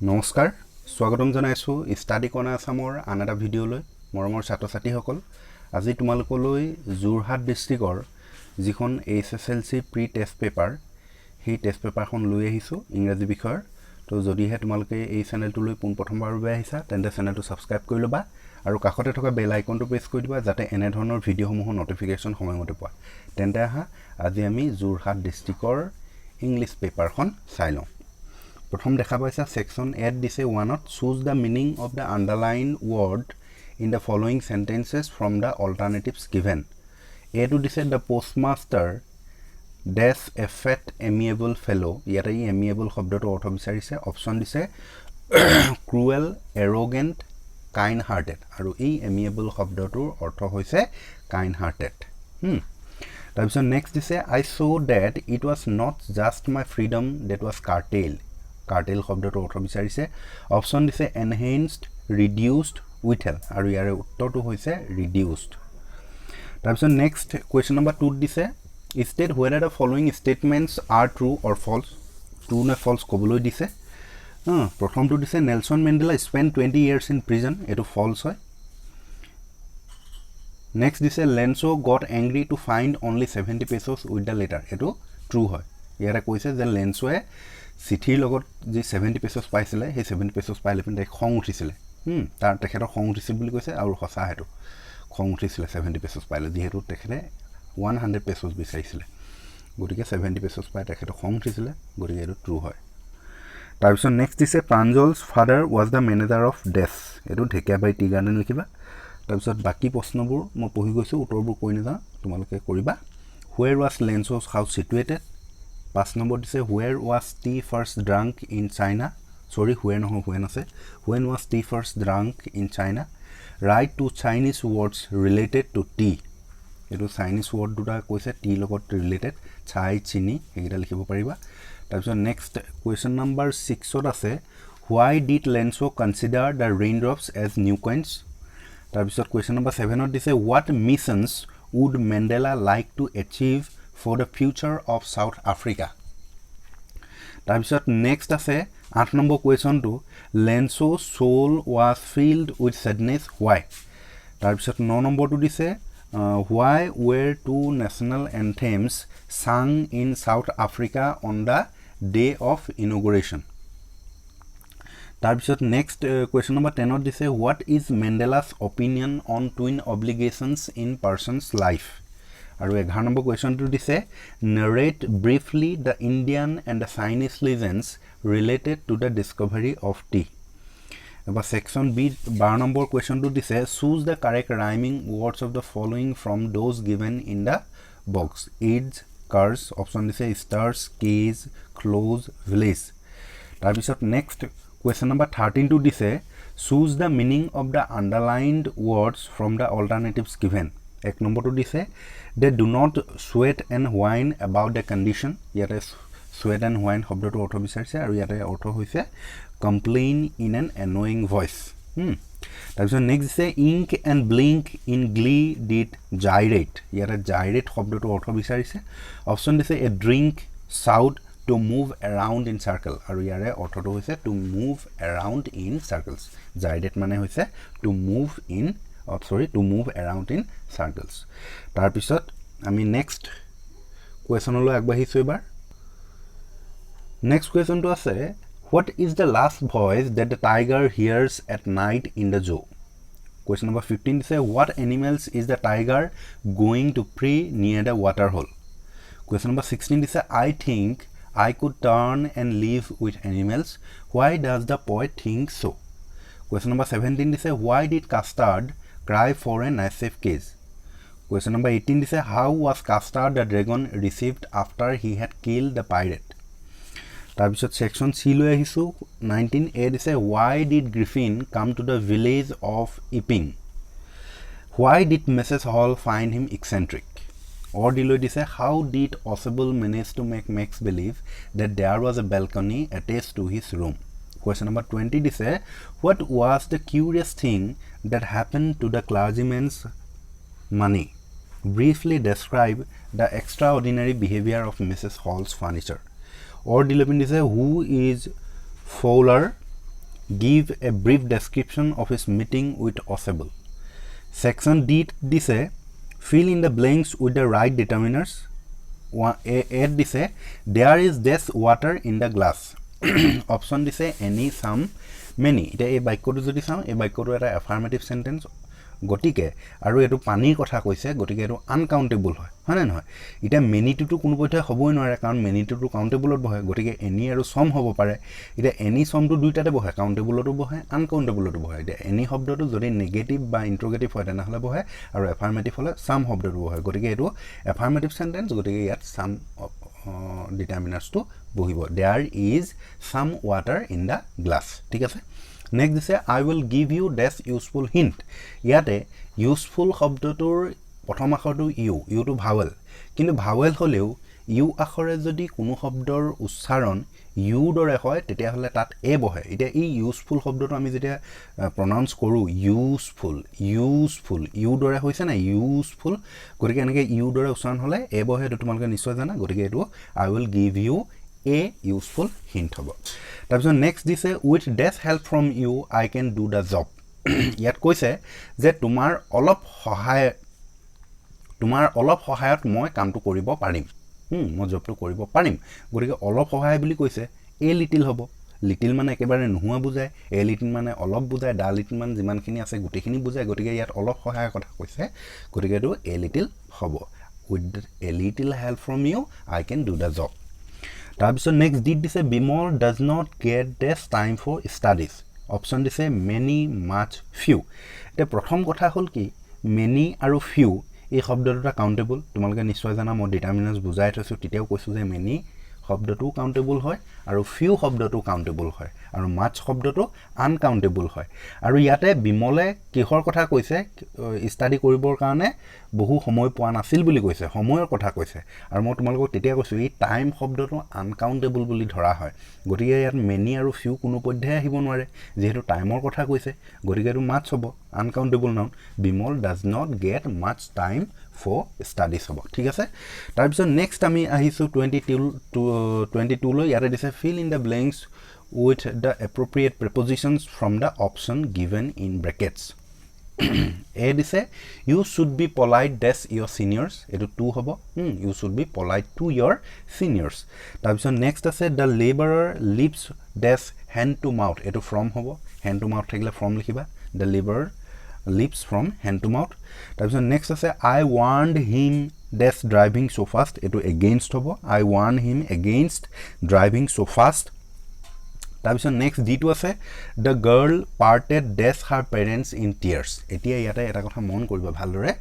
নমস্কাৰ স্বাগতম জনাইছো ষ্টাডি কৰ্ণা আসামৰ আন এটা ভিডিঅ'লৈ মৰমৰ ছাত্ৰ ছাত্ৰীসকল আজি তোমালোকলৈ যোৰহাট ডিস্ট্ৰিক্টৰ যিখন HSLC প্ৰি টেষ্ট পেপাৰ সেই টেষ্ট পেপাৰখন লৈ আহিছো ইংৰাজী বিষয়ৰ তো যদিহে তোমালোকে এই চেনেলটোলৈ পোন প্ৰথমবাৰৰ বাবে আহিছা তেন্তে চেনেলটো সাবস্ক্ৰাইব কৰি লবা আৰু কাষতে থকা বেল আইকনটো প্ৰেছ কৰি দিবা যাতে এনে ধৰণৰ ভিডিঅ'সমূহৰ নটিফিকেশন সময়মতে পোৱা তেন্তে আহা আজি আমি যোৰহাট ডিস্ট্ৰিক্টৰ ইংলিছ পেপাৰখন চাই লওঁ প্ৰথম দেখা পাইছা সেকশন 8 দিছে 1ত choose the meaning of the underlined word in the following sentences from the alternatives given এটো দিছে the postmaster dash a fat amiable fellow ইয়াতে amiable শব্দটো অৰ্থ বিচাৰিছে অপচন দিছে cruel arrogant kind hearted আৰু এই amiable শব্দটোৰ অৰ্থ হৈছে kind hearted তাৰপিছত next দিছে I saw that it was not just my freedom that was curtailed curtailed শব্দটো অৰ্থ বিচাৰিছে অপচন দিছে enhanced reduced withheld আৰু ইয়াৰ উত্তৰটো হৈছে reduced তাৰপিছত নেক্সট কোৱেশ্চন নম্বৰ 2 দিছে state whether the following statements are true or false true নে false কবলৈ দিছে প্ৰথমটো দিছে Nelson Mandela spent 20 years in prison এটো false হয় নেক্সট দিছে লেনসো got angry to find only 70 pesos with the letter এটো true হয় ইয়াৰে কৈছে যে লেনসোয়ে চিঠিৰ লগত যে 70 পেসছ পাইছিলে সেই 70 পেসছ পাইলে পিনে খং উঠিছিলে তাৰ তেখেতৰ খং উঠিছিল বুলি কৈছে আৰু সঁচা হেতু খং উঠিছিলে 70 পেসছ পাইলে যেহেতু তেখেতে 100 পেসছ বিচাৰিছিলে গতিকে 70 পেসছ পাই তেখেতৰ খং উঠিছিলে গতিকে এটো ট্ৰু হয় তাৰপিছত নেক্সট দিছে Pranjal's father was the manager of death এটো ঢেকিয়াবাই টি গাৰ্ডেন লিখিবা তাৰপিছত বাকি প্ৰশ্নবোৰ মই পঢ়ি গৈছো উত্তৰবোৰ কৈ না তোমালোকে কৰিবা where was Lenso's house situated 5 number দিছে where was tea first drunk in China sorry where no when আছে when was tea first drunk in China write two Chinese words related to tea এটো Chinese word দুটা কৈছে tea লগত related chai chini এগিটা লিখিব পাৰিবা তাৰপিছত next question number 6 ত আছে why did Lenso consider the raindrops as new coins তাৰপিছত question number 7 ত দিছে what missions would Mandela like to achieve for the future of South Africa তাৰপিছত next আছে 8 number question to Lenso's soul was filled with sadness why তাৰপিছত 9 নম্বৰটো দিছে why were two national anthems sung in South Africa on the day of inauguration তাৰপিছত next question number 10 ত দিছে what is Mandela's opinion on twin obligations in person's life আৰু 11 number কোৱেশ্চনটো দিছে narrate briefly the Indian and the Chinese legends related to the discovery of tea about section B 12 number কোৱেশ্চনটো দিছে choose the correct rhyming words of the following from those given in the box aids cars option দিছে stars keys close village তাৰপিছত next question number 13 টো দিছে choose the meaning of the underlined words from the alternatives given এক নম্বৰটো দিছে they do not sweat and whine about the condition ইয়াতে sweat and whine শব্দটো অৰ্থ বিচাৰিছে আৰু ইয়াতে অৰ্থ হৈছে complain in an annoying voice তাৰপিছত next দিছে ink and blink in glee did gyrate ইয়াতে gyrate শব্দটো অৰ্থ বিচাৰিছে অপচন দিছে a drink shout to move around in circle আৰু ইয়াৰে অৰ্থটো হৈছে to move around in circles gyrate মানে হৈছে to move move around in circles তাৰপিছত আমি next কোৱেশ্চনলৈ আগবাঢ়িছো এবাৰ next question to আছে what is the last voice that the tiger hears at night in the zoo question number 15 is what animals is the tiger going to pray near the water hole question number 16 is I think I could turn and live with animals why does the poet think so question number 17 is why did Custard cry for a nice safe case question number 18 is how was Custard the dragon received after he had killed the pirate তাৰপিছত section C লৈ আহিছো 19a is why did Griffin come to the village of Epping why did Mrs. Hall find him eccentric or দিলৈ দিছে how did Osable manage to make Max believe that there was a balcony attached to his room question number 20 is what was the curious thing that happened to the clergyman's money briefly describe the extraordinary behavior of Mrs. Hall's furniture or dilopin is who is Fowler give a brief description of his meeting with Osable. Section D দিছে fill in the blanks with the right determiners. A দিছে there is this water in the glass. Option দিছে any, some, many. এটা এই বাক্যটো যদি চাওঁ এই বাক্যটো এটা এফাৰ্মেটিভ সেন্টেন্স গটিকে আৰু এটো পানীৰ কথা কৈছে গটিকে এটো আনকাউন্টেবল হয় হয়নে নহয় এটা মেনিটো কোনো পথে হ'বই নোৱাৰে কাৰণ মেনিটো কাউন্টেবলত বহে গটিকে এনি আৰু সম হ'ব পাৰে এটা এনি সমটো দুইটাতে বহে কাউন্টেবলতো বহে আনকাউন্টেবলতো বহে এটা এনি শব্দটো যদি নেগেটিভ বা ইন্ট্ৰোগেটিভ হয় তেনেহলে বহে আৰু এফাৰ্মেটিভ হলে সাম শব্দটো বহে গটিকে এটো এফাৰ্মেটিভ সেন্টেন্স গটিকে ইয়াত সাম ডিটাৰমিনাৰ্স to বহিব there is some water in the glass ঠিক আছে next দিছে I will give you this useful hint ইয়াতে useful শব্দটোৰ প্ৰথম আখৰটো u টো ভাৱেল কিন্তু ভাৱেল হলেও u আখৰে যদি কোনো শব্দৰ উচ্চাৰণ u দৰে হয় তেতিয়া হলে তাত a বহে এটা এই useful শব্দটো আমি যেতিয়া প্ৰনাউন্স কৰো useful u দৰে হৈছে না useful গতিকে এনেকে u দৰে উচ্চাৰণ হলে a বহে এটো তোমালোকে নিশ্চয় জানা গতিকে এটো I will give you a useful hint হ'ব তাৰপিছত next দিছে with this help from you I can do the job ইয়াত কৈছে যে তোমাৰ অলপ সহায়ত মই কামটো কৰিব পাৰিম মই জবটো কৰিব পাৰিম গতিকে অলপ সহায় বুলি কৈছে a little হ'ব লিটিল মানে একেবাৰে নোহোৱা বুজায় a little মানে অলপ বুজায় দা লিটিল মানে যিমানখিনি আছে গুটিখিনি বুজায় গতিকে ইয়াত অলপ সহায়ৰ কথা কৈছে গতিকে এটো a little হ'ব with a little help from you I can do the job তাৰপিছত next did দিছে Bimal does not get this time for studies option দিছে many much few এটা প্ৰথম কথা হল কি many আৰু few এই শব্দটো কাউন্টেবল তোমালোকে নিশ্চয় জানা মই ডিটাৰমিনাৰ্স বুজাই থৈছো তেতিয়াও কৈছো যে many শব্দটো কাউন্টেবল হয় আৰু few শব্দটো কাউন্টেবল হয় আৰু much শব্দটো আনকাউন্টেবল হয় আৰু ইয়াতে বিমলে কিহৰ কথা কৈছে ষ্টাডি কৰিবৰ কাৰণে বহু সময় পোৱা নাছিল বুলি কৈছে সময়ৰ কথা কৈছে আৰু মই তোমালোকক তেতিয়া কৈছো এই টাইম শব্দটো আনকাউন্টেবল বুলি ধৰা হয় গতিকে ইয়াত many আৰু few কোনো পধ্যে আহিব নোৱাৰে যেহেতু টাইমৰ কথা কৈছে গতিকে এটো much হ'ব uncountable noun Bimal does not get much time for studies হ'ব ঠিক আছে তাৰপিছত next আমি আহিছো 22 লৈ ইয়াতে দিছে fill in the blanks with the appropriate prepositions from the option given in brackets a দিছে you should be polite dash your seniors এটো 2 হ'ব you should be polite to your seniors তাৰপিছত next আছে the laborer lives dash hand to mouth এটো from হ'ব hand to mouth থাকিলে from লিখিবা the laborer lives from hand to mouth তাৰপিছত next আছে I warned him dash driving so fast এটো against হ'ব I warned him against driving so fast তাৰপিছত next d2 আছে the girl parted dash her parents in tears এতিয়া ইয়াতে এটা কথা মন কৰিবা ভালদৰে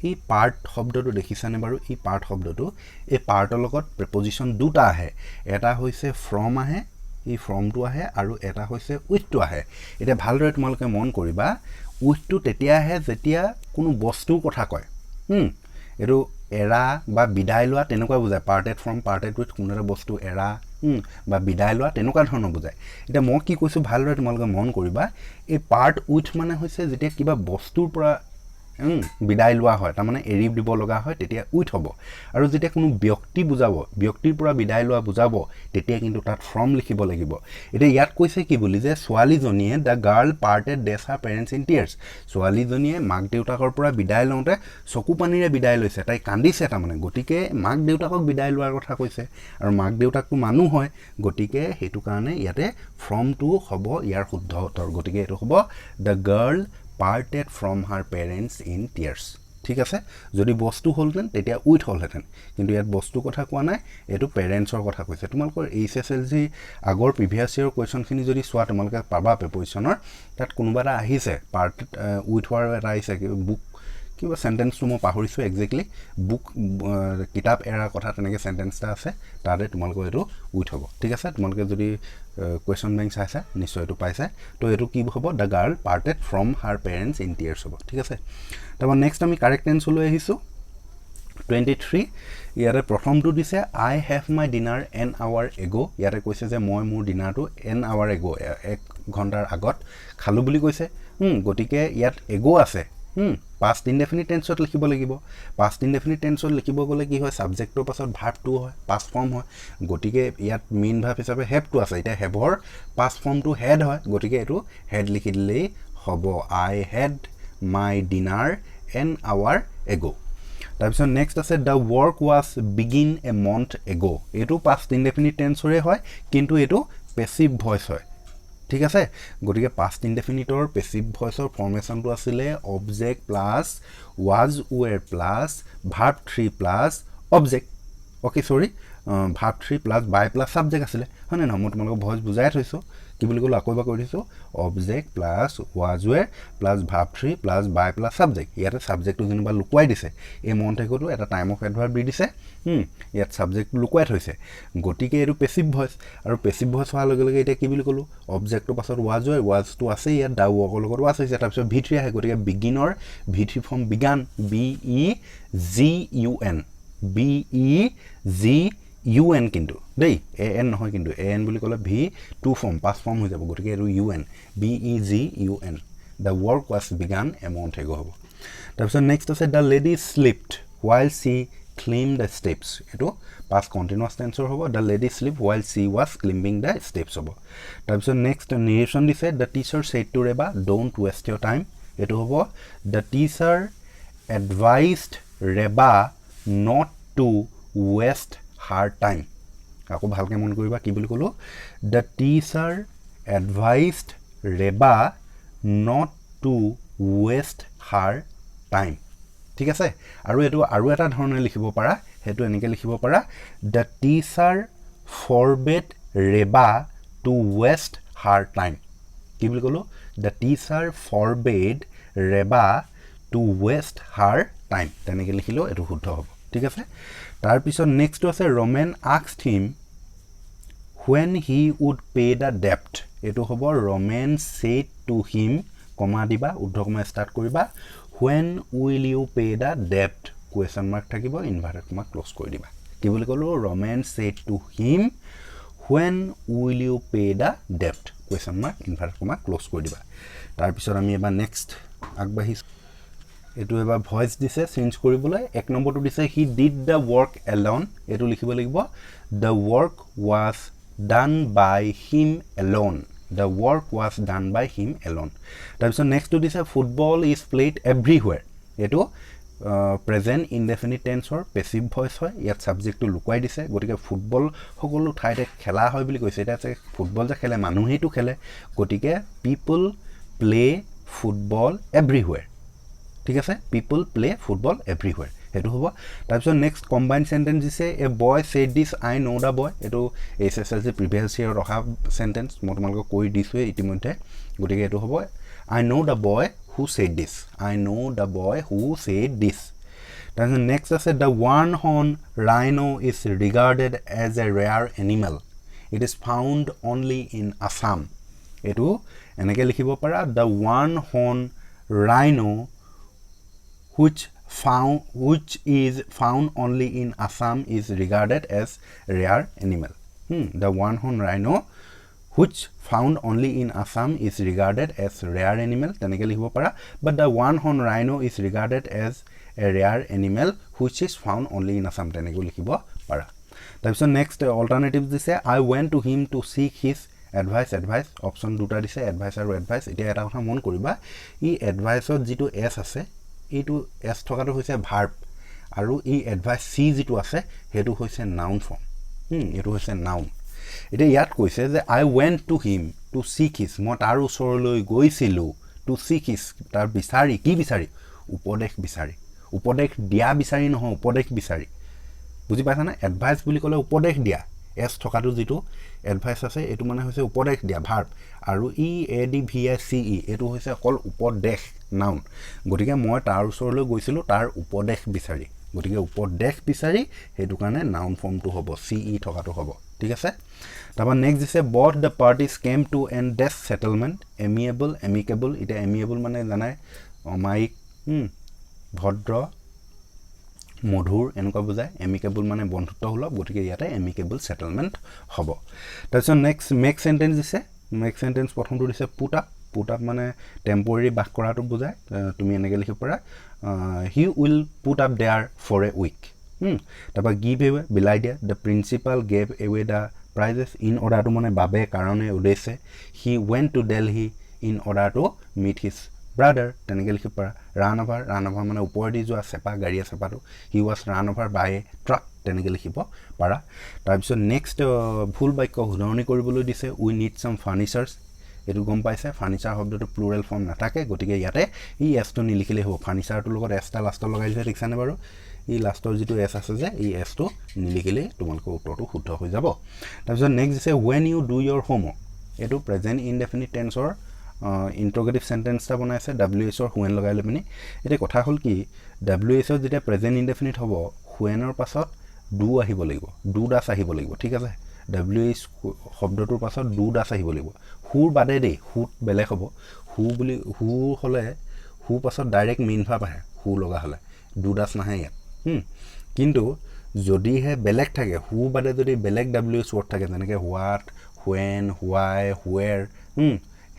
এই পাৰ্ট শব্দটো দেখিছানে বাৰু এই পাৰ্ট শব্দটো এই পাৰ্টৰ লগত প্ৰিপজিশন দুটা আহে এটা হৈছে from আহে এই from টো আহে আৰু এটা হৈছে with টো আহে এটা ভালদৰে তোমালোকে মন কৰিবা with টো তেতিয়া আহে যেতিয়া কোনো বস্তুৰ কথা কয় এটো এৰা বা বিদায় লোৱা তেনেকুৱা বুজায় parted from parted with কোনো এটা বস্তু এৰা বা বিদায় লোৱা তেনেকুৱা ধৰণৰ বুজায় এটা মই কি কৈছো ভালদৰে তোমালোকে মন কৰিবা এই পাৰ্ট উইথ মানে হৈছে যেতিয়া কিবা বস্তুৰ পৰা বিদায় লোৱা হয় তাৰ মানে এৰি দিব লগা হয় তেতিয়া উইথ হ'ব আৰু যেতিয়া কোনো ব্যক্তি বুজাব ব্যক্তিৰ পৰা বিদায় লোৱা বুজাব তেতিয়া কিন্তু তাত from লিখিব লাগিব এটা ইয়াত কৈছে কি বুলি যে ছোৱালীজনীয়ে the girl parted dash her parents in tears ছোৱালীজনীয়ে মাক দেউতাকৰ পৰা বিদায় লওঁতে চকু পানীৰে বিদায় লৈছে তাই কান্দিছে তাৰ মানে গটিকে মাক দেউতাকক বিদায় লোৱাৰ কথা কৈছে আৰু মাক দেউতাকটো মানুহ হয় গটিকে হেতু কাৰণে ইয়াতে from টো হ'ব ইয়াৰ শুদ্ধ উত্তৰ গটিকে এটো হ'ব the girl parted from her parents in tears ঠিক আছে যদি বস্তু হলতেন তেতিয়া উইথ হলহেতেন কিন্তু ইয়াত বস্তু কথা কোৱা নাই এটো পেৰেন্টছৰ কথা কৈছে তোমালোকৰ HSLC আগৰ প্ৰিভিয়াস ইয়াৰ কোৱেশ্চনখিনি যদি সোৱা তোমালোকে পাবা প্ৰিপজিশনৰ তাত কোনোবাটা আহিছে পাৰ্ট উইথ হোৱাৰ এটা আহিছে বুক কিবা সেন্টেন্সটো মই পাহৰিছো এক্স্যাক্টলি বুক কিতাপ এৰাৰ কথা তেনেকে সেন্টেন্সটা আছে তাতে তোমালোকৰ এটো উইথ হ'ব ঠিক আছে তোমালোকে যদি question bank চাইছা নিশ্চয় এটো পাইছা তো এটো কি হ'ব the girl parted from her parents in tears হ'ব ঠিক আছে তারপর নেক্সট আমি কারেক্ট টেন্স লৈ আহিছো 23 ইয়াৰে প্ৰথমটো দিছে I have my dinner an hour ago ইয়াৰে কৈছে যে মই মোৰ ডিনাৰটো an hour ago 1 ঘণ্টাৰ আগত খালো বুলি কৈছে গটিকে ইয়াত ago আছে past indefinite টেন্সত লিখিব লাগিব past indefinite টেন্সত লিখিব গলে কি হয় সাবজেক্টৰ পাছত ভার্ব টু হয় past form হয় গটিকে ইয়াত মেইন ভার্ব হিচাপে have টু আছে এটা haveৰ past form টু had হয় গটিকে এটো had লিখি দিলেই হ'ব I had my dinner an hour ago তাৰপিছত নেক্সট আছে the work was begin a month ago এটো past indefinite টেন্সৰে হয় কিন্তু এটো passive voice হয় ঠিক আছে গটিকে past indefinite or passive voice or formation to asile object plus was were plus verb 3 plus object okay sorry verb 3 plus by plus subject asile hone na mo tumalok voice bujai thaiso ki boli golo akoiba koi diso object plus was were plus verb 3 plus by plus subject yata subject to jeniba lukwai dise e monte ko to eta time of adverb di dise yat subject lukwai hoise gotike eru passive voice aru passive voice hoa loge loge eta ki boli golo object to pasor was to ase yat da work logot was hoise ta pisor v3 ahe gotike beginner v3 form began b e g u n b e g un kintu dei an নহয় কিন্তু an বুলি কলে v2 form past form হৈ যাব গটিকে আৰু un b e g u n the work was begun a month ago হ'ব তাৰপিছত নেক্সট আছে the lady slept while she climbed the steps এটো past continuous tense হ'ব the lady slept while she was climbing the steps হ'ব তাৰপিছত next narration দিছে the teacher said to Reba don't waste your time এটো হ'ব the teacher advised Reba not to waste hard time ako bhalke mon koriba ki boli kolo the teacher advised Reba not to waste her time ঠিক আছে আৰু এটা ধৰণে লিখিব পাৰা হেতু এনেকে লিখিব পাৰা the teacher forbade Reba to waste her time কি বলি কলো the teacher forbade Reba to waste her time তেনেকে লিখিলো এটো শুদ্ধ হ'ব ঠিক আছে তাৰ পিছত নেক্সট আছে Roman asked him when he would pay the debt এটো হ'ব Roman said to him কমা দিবা উদ্ধকমা স্টার্ট কৰিবা when will you pay the debt question mark থাকিব inverted comma ক্লোজ কৰি দিবা কি বুলি কলো Roman said to him when will you pay the debt question mark inverted comma close কৰি দিবা তাৰ পিছত আমি এবাৰ নেক্সট আগবাঢ়ি এটো এবাৰ ভয়েস দিছে চেঞ্জ কৰিবলৈ এক নম্বৰটো দিছে he did the work alone এটো লিখিব লাগিব the work was done by him alone the work was done by him alone তাৰপিছত নেক্সট টো দিছে football is played everywhere এটো present indefinite tense or passive voice হয় ইয়াত সাবজেক্ট টো লুকুৱাই দিছে গটিকে ফুটবল সকলো ঠাইতে খেলা হয় বুলি কৈছে এটা আছে ফুটবল যে খেলে মানুহেইটো খেলে গটিকে people play football everywhere ঠিক আছে people play football everywhere এটো হ'ব তাৰপিছত নেক্সট কম্বাইন্ড সেন্টেন্স দিছে a boy said this I know the boy এটো HSLC previous year ৰখা সেন্টেন্স মই তোমালোকক কৈ দিছো ইতিমধ্যে গটিকে এটো হ'ব I know the boy who said this I know the boy who said this তাৰপিছত নেক্সট আছে the one horn rhino is regarded as a rare animal it is found only in Assam এটো এনেকে লিখিব পাৰা the one horn rhino which is found only in Assam is regarded as rare animal the one horn rhino which found only in Assam is regarded as rare animal তেনেকে লিখিব পাৰা but the one horn rhino is regarded as a rare animal which is found only in Assam তেনেকে লিখিব পাৰা তাৰপিছত next অল্টাৰনেটিভস দিছে I went to him to seek his advice option দুটা দিছে advice আৰু advice এতিয়া এটা কথা মন কৰিবা ই adviceত যেটো s আছে এটো s থকাটো হৈছে verb আৰু ই advice c যেটো আছে হেতু হৈছে noun form এটো হৈছে noun এটা ইয়াত কৈছে যে I went to him to seek his মই তাৰ ওচৰলৈ গৈছিলো to seek his তাৰ বিচাৰি কি বিচাৰি উপদেশ দিয়া বিচাৰি নহয় উপদেশ বিচাৰি বুজি পাইছা না advice বুলি ক'লে উপদেশ দিয়া s থকাটো যেটো advice আছে এটো মানে হৈছে উপদেশ দিয়া verb আৰু e a d v i c e এটো হৈছে অকল উপদেশ noun গটিকে মই তাৰ ওচৰলৈ গৈছিলো তাৰ উপদেশ বিচাৰি গটিকে উপদেশ বিচাৰি হেতু কাৰণে noun form টো হ'ব c e থকাটো হ'ব ঠিক আছে তাবা নেক্সট দিছে both the parties came to an death settlement amicable এটা amicable মানে জানাই অমায়িক ভদ্ৰ মধুৰ এনেকুৱা বুজায় amicable মানে বন্ধুত্ব সুলভ গটিকে ইয়াতে amicable settlement হ'ব তাৰপিছত নেক্সট মেক সেন্টেন্স দিছে মেক সেন্টেন্স প্ৰথমটো দিছে put up Put up মানে temporary বাস কৰাটো বুজায় তুমি এনেকৈ লিখিব পাৰা he will put up there for a week তাৰপৰা give away বিলাই দিয়া the principal gave away the prizes in order to মানে বাবে কাৰণে উদ্দেশ্যে he went to Delhi in order to meet his brother তেনেকৈ লিখিব পাৰা run over মানে ওপৰেদি যোৱা চেপা গাড়ীয়া চেপাটো he was run over by a truck তেনেকৈ লিখিব পাৰা তাৰপিছত নেক্সট ভুল বাক্য শুধৰণি কৰিবলৈ দিছে we need some furnitures এটো গম পাইছে ফাৰ্নিচাৰ শব্দটো প্লুৰেল ফৰ্ম নাথাকে গতিকে ইয়াতে ই এছটো নিলিখিলে হ'ব ফাৰ্নিচাৰটো লগত এছটা লাষ্টত লগাই দিছে দেখিছানে বাৰু ই লাষ্টৰ যিটো এছ আছে যে এই এছটো নিলিখিলে তোমালোকৰ উত্তৰটো শুদ্ধ হৈ যাব তাৰপিছত নেক্সট দিছে when you do your homework এটো প্ৰেজেন্ট ইনডেফিনিট টেন্সৰ ইন্টাৰোগেটিভ সেন্টেন্সটা বনাইছে WH ৰ when লগাই লৈ পিনি এটা কথা হ'ল কি WH ৰ যেতিয়া প্ৰেজেন্ট ইনডেফিনিট হ'ব when ৰ পাছত do আহিব লাগিব do দাস আহিব লাগিব ঠিক আছে WH শব্দটোৰ পাছত do দাস আহিব লাগিব হুৰ বাদে দে হুত বেলেগ হ'ব হু বুলি হু হলে হু পাছত ডাইৰেক্ট মেইন ভাব আহে হু লগা হলে do দাস নাহে ইয়াত কিন্তু যদি হে বেলেগ থাকে হু বাদে যদি বেলেগ WH ৱৰ্ড থাকে যেনেকৈ what when why where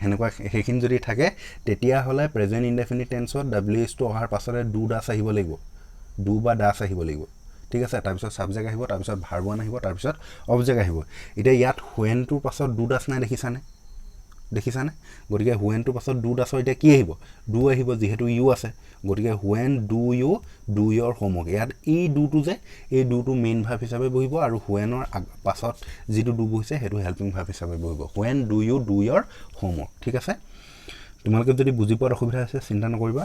হেনেকুৱা হেখিনি যদি থাকে তেতিয়া হলে প্ৰেজেন্ট ইনডেফিনিট টেন্সত WH টো অহাৰ পাছতে do দাস আহিব লাগিব do বা দাস আহিব লাগিব ঠিক আছে তাৰ পিছত সাবজেক্ট আহিব তাৰ পিছত ভাৰ্ব ওৱান আহিব তাৰ পিছত অবজেক্ট আহিব এটা ইয়াত when টোৰ পাছত do দাস নাই দেখিছানে গতিকে when টোৰ পাছত do দাসৰ এটা কি আহিব do আহিব যেহেতু you আছে গতিকে when do you do your homework ইয়াত এই do টো যে এই do টো মেইন ভাৰ্ব হিচাপে বহিব আৰু when ৰ পাছত যেটো do বহিছে হেতু হেল্পিং ভাৰ্ব হিচাপে বহিব when do you do your homework ঠিক আছে তোমালোকে যদি বুজি পোৱাৰ অসুবিধা আছে চিন্তা নকৰিবা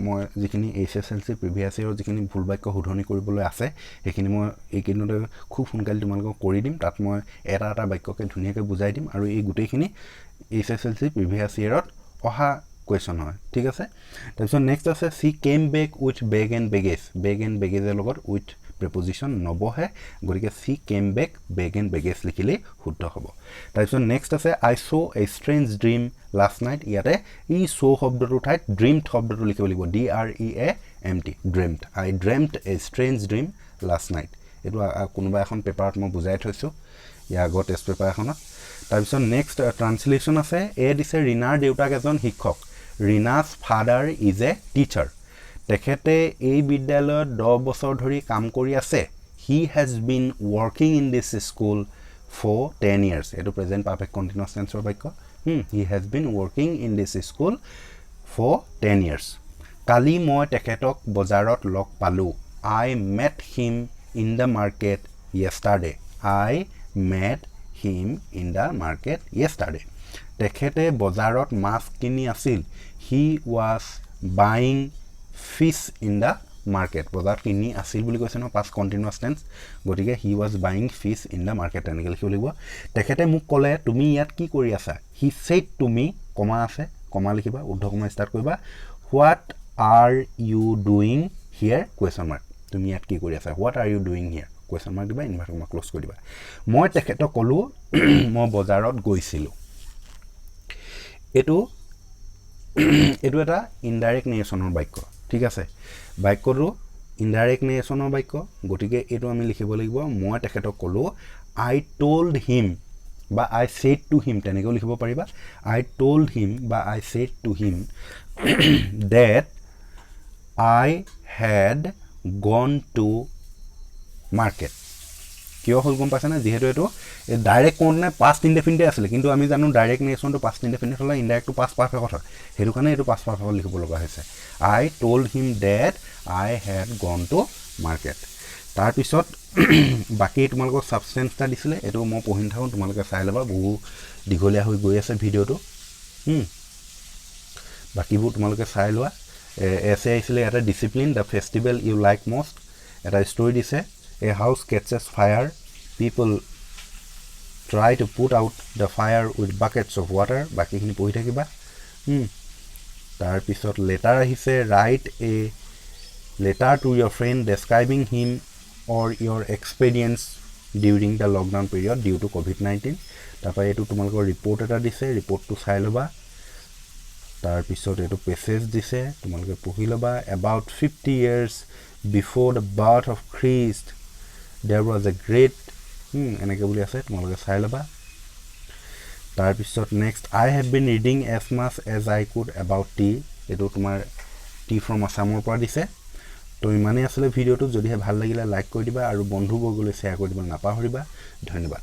মই যিখিনি HSLC প্ৰিভিয়াছ ইয়াৰৰ যিখিনি ভুল বাক্য শুধৰণি কৰিবলৈ আছে সেইখিনি মই এই কিনতে খুব সোনকালে তোমালোকক কৰি দিম তাত মই এটা বাক্যকে ধুনীয়াকৈ বুজাই দিম আৰু এই গোটেইখিনি HSLC প্ৰিভিয়াছ ইয়াৰত অহা কোৱেশ্চন হয় ঠিক আছে তাৰপিছত নেক্সট আছে she came back with bag and baggage লগত with preposition নবহে গতিকে she came back bag and baggage লিখিলে শুদ্ধ হ'ব তাৰপিছত নেক্সট আছে I saw a strange dream last night ইয়াতে ই saw শব্দটোৰ ঠাইত dreamed শব্দটো লিখিব লাগিব DREAMT dreamt I dreamt a strange dream last night এটো কোনোবা এখন পেপাৰত মই বুজাই থৈছো ইয়া আগৰ টেষ্ট পেপাৰ এখনত তাৰপিছত নেক্সট ট্ৰান্সলেচন আছে এ দিছে ৰিনাৰ দেউতাক এজন শিক্ষক Rina's father is a teacher তেখেতে এই বিদ্যালয়ত 10 বছৰ ধৰি কাম কৰি আছে he has been working in this school for 10 years এটো প্ৰেজেন্ট পাৰফেক্ট কন্টিনিউয়াস টেন্সৰ বাক্য he has been working in this school for 10 years কালি মই তেখেতক বজাৰত লগ পালো I met him in the market yesterday I met him in the market yesterday তেখেতে বজাৰত মাছ কিনি আছিল he was buying fish in the market বজাৰত কিনি আছিল বুলি কৈছে ন past continuous tense গতিকে he was buying fish in the market এনেকৈ লিখিব লাগিব তেখেতে মোক ক'লে তুমি ইয়াত কি কৰি আছা he said to me কমা আছে কমা লিখিবা উদ্ধ কমা ষ্টাৰ্ট কৰিবা what are you doing here question mark তুমি ইয়াত কি কৰি আছা what are you doing here question mark দিবা ইনভাৰ্ট কমা ক্লোজ কৰি দিবা মই তেখেতক ক'লো মই বজাৰত গৈছিলো এটো এটা ইনডাইৰেক্ট নেৰেশ্যনৰ বাক্য ঠিক আছে বাক্যটো ইনডাইৰেক্ট নেৰেশ্যনৰ বাক্য গতিকে এটো আমি লিখিব লাগিব মই তেখেতক ক'লো I told him বা I said to him তেনেকৈ লিখিব পাৰিবা I told him বা I said to him that I had gone to market কিয় হল গম পাছানে যেহেতু এটো ডাইৰেক্ট কোন না পাষ্ট ইনডেফিনিট আছিল কিন্তু আমি জানো ডাইৰেক্ট নেৰেশ্যনটো পাষ্ট ইনডেফিনিট হলে ইনডাইৰেক্ট টু পাষ্ট পাৰফেক্ট হয় হেতু কাৰণে এটো পাষ্ট পাৰফেক্ট লিখিব লগা হৈছে I told him that I had gone to market তাৰ পিছত বাকি তোমালোকৰ সাবস্টেন্সটা দিছিলে এটো মই পঢ়িন থাকো তোমালোকে চাই লবা বহু দিগলিয়া হৈ গৈ আছে ভিডিওটো বাকিবোৰ তোমালোকে চাই লোৱা এসে আইছিলে এটা ডিসিপ্লিন দা ফেস্টিভেল ইউ লাইক মোস্ট এটা স্টোৰি দিছে A house catches fire. People try to put out the fire with buckets of water. Baki khini pohi thakiba. Tar pisot letter ahise write a letter to your friend describing him or your experience during the lockdown period due to COVID-19. Tapa etu tumalko report eta dise report to sai loba. Tar pisot etu passage dise tumalko pohi loba about 50 years before the birth of Christ there was a great এনেকে বুলি আছে তোমালোকে চাই লবা তাৰপিছত next I have been reading as much as I could about tea এইটো তোমাৰ T from আছামৰ পৰা দিছে তো ইমানেই আছিলে ভিডিঅ'টো যদিহে ভাল লাগিলে লাইক কৰি দিবা আৰু বন্ধুবৰ্গলৈ শ্বেয়াৰ কৰি দিব নাপাহৰিবা ধন্যবাদ